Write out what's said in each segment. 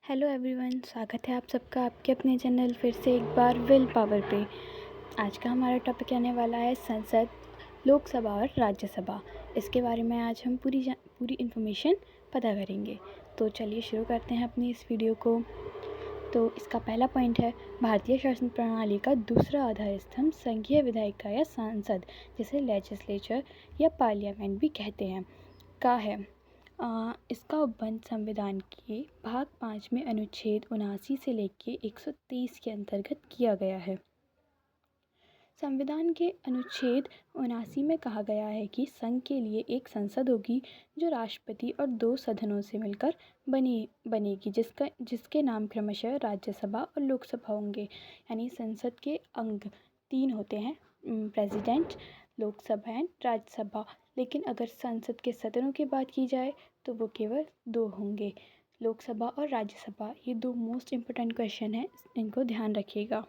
Hello everyone, स्वागत है आप सबका आपके अपने चैनल फिर से एक बार विल पावर पे। आज का हमारा टॉपिक आने वाला है संसद, लोकसभा और राज्यसभा। इसके बारे में आज हम पूरी इन्फॉर्मेशन पता करेंगे। तो चलिए शुरू करते हैं अपनी इस वीडियो को। तो इसका पहला पॉइंट है भारतीय शासन प्रणाली का दूसरा आधार स्तंभ संघीय विधायिका या सांसद, जिसे लेजिस्लेचर या पार्लियामेंट भी कहते हैं, का है। इसका उपबंध संविधान के भाग 5 में अनुच्छेद 79 से लेकर 123 के अंतर्गत किया गया है। संविधान के अनुच्छेद 79 में कहा गया है कि संघ के लिए एक संसद होगी जो राष्ट्रपति और 2 सदनों से मिलकर बनेगी, जिसके नाम क्रमशः राज्यसभा और लोकसभा होंगे। यानी संसद के अंग 3 होते हैं, प्रेसिडेंट, लोकसभा एंड राज्यसभा। लेकिन अगर संसद के सदनों की बात की जाए तो वो केवल 2 होंगे, लोकसभा और राज्यसभा। ये 2 मोस्ट इम्पोर्टेंट क्वेश्चन हैं, इनको ध्यान रखिएगा।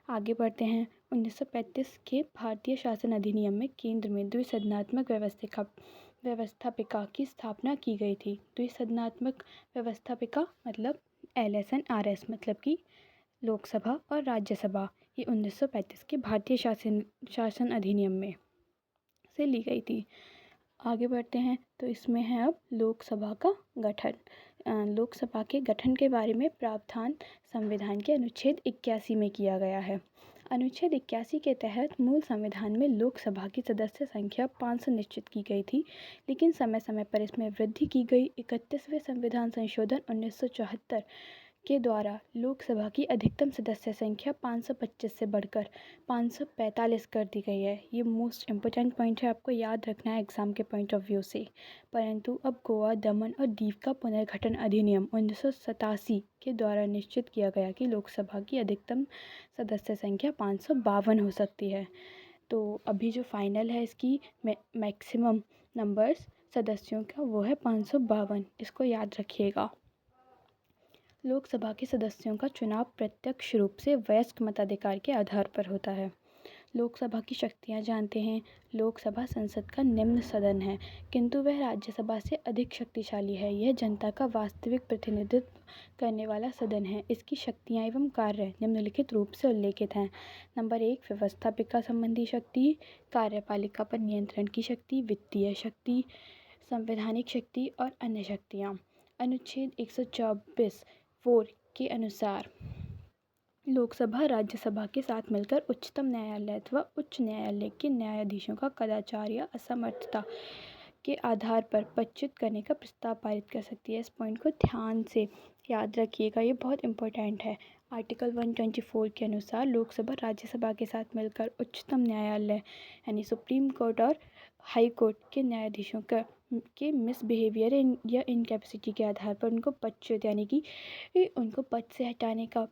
आगे बढ़ते हैं। 1935 के भारतीय शासन अधिनियम में केंद्र में द्विसदनात्मक व्यवस्थापिका की स्थापना की गई थी। द्विसदनात्मक व्यवस्थापिका मतलब LS and RS, मतलब कि लोकसभा और राज्यसभा। ये 1935 के भारतीय शासन अधिनियम में से ली गई थी। आगे बढ़ते हैं। तो इसमें है अब लोकसभा का गठन। लोकसभा के गठन के बारे में प्रावधान संविधान के अनुच्छेद 81 में किया गया है। अनुच्छेद 81 के तहत मूल संविधान में लोकसभा की सदस्य संख्या 500 निश्चित की गई थी, लेकिन समय समय पर इसमें वृद्धि की गई। 31वें संविधान संशोधन 1974 के द्वारा लोकसभा की अधिकतम सदस्य संख्या 525 से बढ़कर 545 कर दी गई है। ये मोस्ट इम्पोर्टेंट पॉइंट है, आपको याद रखना है एग्ज़ाम के पॉइंट ऑफ व्यू से। परंतु अब गोवा, दमन और दीव का पुनर्गठन अधिनियम 1987 के द्वारा निश्चित किया गया कि लोकसभा की अधिकतम सदस्य संख्या 552 हो सकती है। तो अभी जो फाइनल है इसकी मैक्सिमम नंबर्स सदस्यों का वो है 552, इसको याद रखिएगा। लोकसभा के सदस्यों का चुनाव प्रत्यक्ष रूप से वयस्क मताधिकार के आधार पर होता है। लोकसभा की शक्तियां जानते हैं। लोकसभा संसद का निम्न सदन है, किंतु वह राज्यसभा से अधिक शक्तिशाली है। यह जनता का वास्तविक प्रतिनिधित्व करने वाला सदन है। इसकी शक्तियां एवं कार्य निम्नलिखित रूप से उल्लेखित हैं। नंबर 1, व्यवस्थापिका संबंधी शक्ति, कार्यपालिका पर नियंत्रण की शक्ति, वित्तीय शक्ति, संवैधानिक शक्ति और अन्य शक्तियाँ। अनुच्छेद 124 के अनुसार लोकसभा राज्यसभा के साथ मिलकर उच्चतम न्यायालय अथवा उच्च न्यायालय के न्यायाधीशों का कदाचार या असमर्थता के आधार पर पदच्युत करने का प्रस्ताव पारित कर सकती है। इस पॉइंट को ध्यान से याद रखिएगा, ये बहुत इंपॉर्टेंट है। आर्टिकल 124 के अनुसार लोकसभा राज्यसभा के साथ मिलकर उच्चतम न्यायालय यानी सुप्रीम कोर्ट और हाई कोर्ट के न्यायाधीशों के मिसबिहेवियर या इनकैपेसिटी के आधार पर उनको पदच्युत यानी कि उनको पद से हटाने का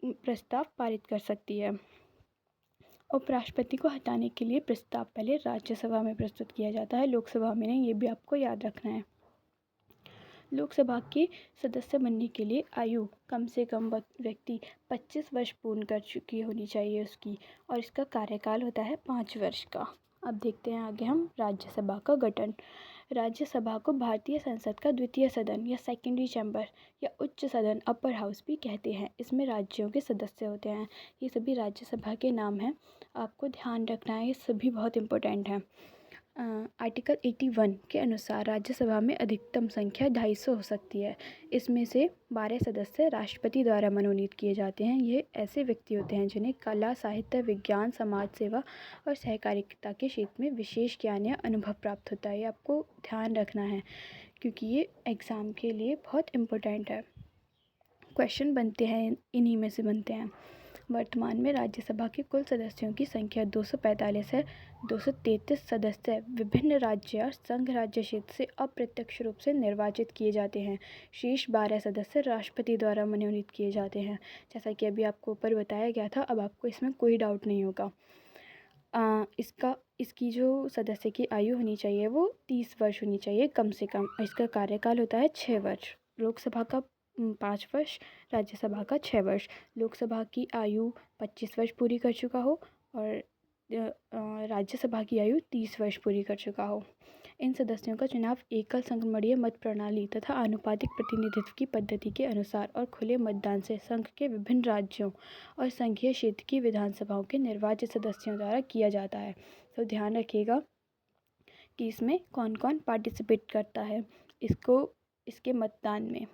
प्रस्ताव पारित कर सकती है। उपराष्ट्रपति को हटाने के लिए प्रस्ताव पहले राज्यसभा में प्रस्तुत किया जाता है, लोकसभा में नहीं। ये भी आपको याद रखना है। लोकसभा के सदस्य बनने के लिए आयु कम से कम व्यक्ति 25 वर्ष पूर्ण कर चुकी होनी चाहिए उसकी, और इसका कार्यकाल होता है 5 वर्ष का। अब देखते हैं आगे हम राज्यसभा का गठन। राज्यसभा को भारतीय संसद का द्वितीय सदन या सेकेंडरी चैम्बर या उच्च सदन अपर हाउस भी कहते हैं। इसमें राज्यों के सदस्य होते हैं। ये सभी राज्यसभा के नाम हैं, आपको ध्यान रखना है, ये सभी बहुत इंपॉर्टेंट हैं। आर्टिकल 81 के अनुसार राज्यसभा में अधिकतम संख्या 250 हो सकती है। इसमें से 12 सदस्य राष्ट्रपति द्वारा मनोनीत किए जाते हैं। ये ऐसे व्यक्ति होते हैं जिन्हें कला, साहित्य, विज्ञान, समाज सेवा और सहकारिता के क्षेत्र में विशेष ज्ञान या अनुभव प्राप्त होता है। ये आपको ध्यान रखना है क्योंकि ये एग्ज़ाम के लिए बहुत इम्पोर्टेंट है। क्वेश्चन बनते हैं, इन्हीं में से बनते हैं। वर्तमान में राज्यसभा के कुल सदस्यों की संख्या 245 है। 233 सदस्य विभिन्न राज्य और संघ राज्य क्षेत्र से अप्रत्यक्ष रूप से निर्वाचित किए जाते हैं। शेष 12 सदस्य राष्ट्रपति द्वारा मनोनीत किए जाते हैं। जैसा कि अभी आपको ऊपर बताया गया था, अब आपको इसमें कोई डाउट नहीं होगा। इसकी जो सदस्य की आयु होनी चाहिए वो 30 वर्ष होनी चाहिए कम से कम। इसका कार्यकाल होता है 6 वर्ष। लोकसभा का 5 वर्ष, राज्यसभा का 6 वर्ष। लोकसभा की आयु 25 वर्ष पूरी कर चुका हो और राज्यसभा की आयु 30 वर्ष पूरी कर चुका हो। इन सदस्यों का चुनाव एकल संगमणीय मत प्रणाली तथा आनुपातिक प्रतिनिधित्व की पद्धति के अनुसार और खुले मतदान से संघ के विभिन्न राज्यों और संघीय क्षेत्र की विधानसभाओं के निर्वाचित सदस्यों द्वारा किया जाता है। तो ध्यान रखिएगा कि इसमें कौन कौन पार्टिसिपेट करता है इसके मतदान में।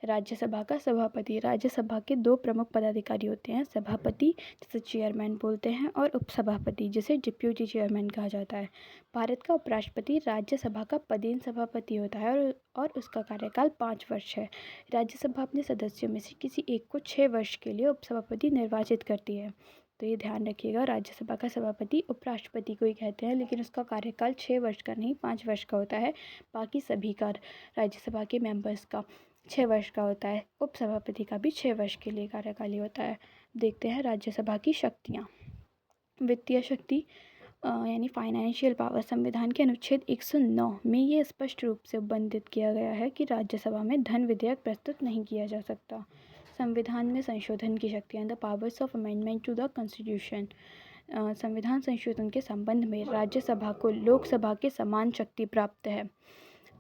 राज्यसभा का सभापति, राज्यसभा के 2 प्रमुख पदाधिकारी होते हैं, सभापति जिसे चेयरमैन बोलते हैं और उपसभापति जिसे डिप्यूटी चेयरमैन कहा जाता है। भारत का उपराष्ट्रपति राज्यसभा का पदेन सभापति होता है और उसका कार्यकाल 5 वर्ष है। राज्यसभा अपने सदस्यों में से किसी एक को 6 वर्ष के लिए उपसभापति निर्वाचित करती है। तो ये ध्यान रखिएगा, राज्यसभा का सभापति उपराष्ट्रपति को ही कहते हैं, लेकिन उसका कार्यकाल 6 वर्ष का नहीं 5 वर्ष का होता है। बाकी सभी का राज्यसभा के मेंबर्स का 6 वर्ष का होता है। उपसभापति का भी 6 वर्ष के लिए कार्यकाल ही होता है। देखते हैं राज्यसभा की शक्तियाँ। वित्तीय शक्ति यानी फाइनेंशियल पावर। संविधान के अनुच्छेद 109 में ये स्पष्ट रूप से उल्लिखित किया गया है कि राज्यसभा में धन विधेयक प्रस्तुत नहीं किया जा सकता। संविधान में संशोधन की शक्तियाँ। The powers of amendment to the constitution. संविधान संशोधन के संबंध में राज्यसभा को लोकसभा के समान शक्ति प्राप्त है।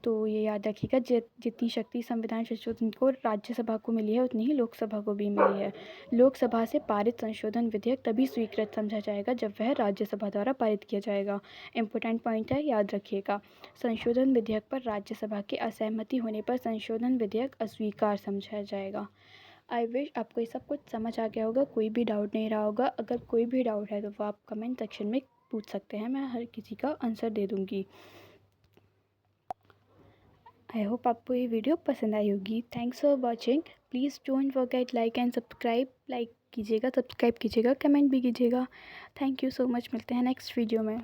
तो ये याद रखिएगा, जितनी शक्ति संविधान संशोधन को राज्यसभा को मिली है उतनी ही लोकसभा को भी मिली है। लोकसभा से पारित संशोधन विधेयक तभी स्वीकृत समझा जाएगा जब वह राज्यसभा द्वारा पारित किया जाएगा। इम्पोर्टेंट पॉइंट है, याद रखिएगा। संशोधन विधेयक पर राज्यसभा की असहमति होने पर संशोधन विधेयक अस्वीकार समझा जाएगा। आई विश आपको ये सब कुछ समझ आ गया होगा, कोई भी डाउट नहीं रहा होगा। अगर कोई भी डाउट है तो वो आप कमेंट सेक्शन में पूछ सकते हैं, मैं हर किसी का आंसर दे दूँगी। आई होप आपको ये वीडियो पसंद आई होगी। Thanks for watching. Please don't forget like and subscribe. Like कीजिएगा, सब्सक्राइब कीजिएगा, कमेंट भी कीजिएगा। Thank you so much. मिलते हैं नेक्स्ट वीडियो में।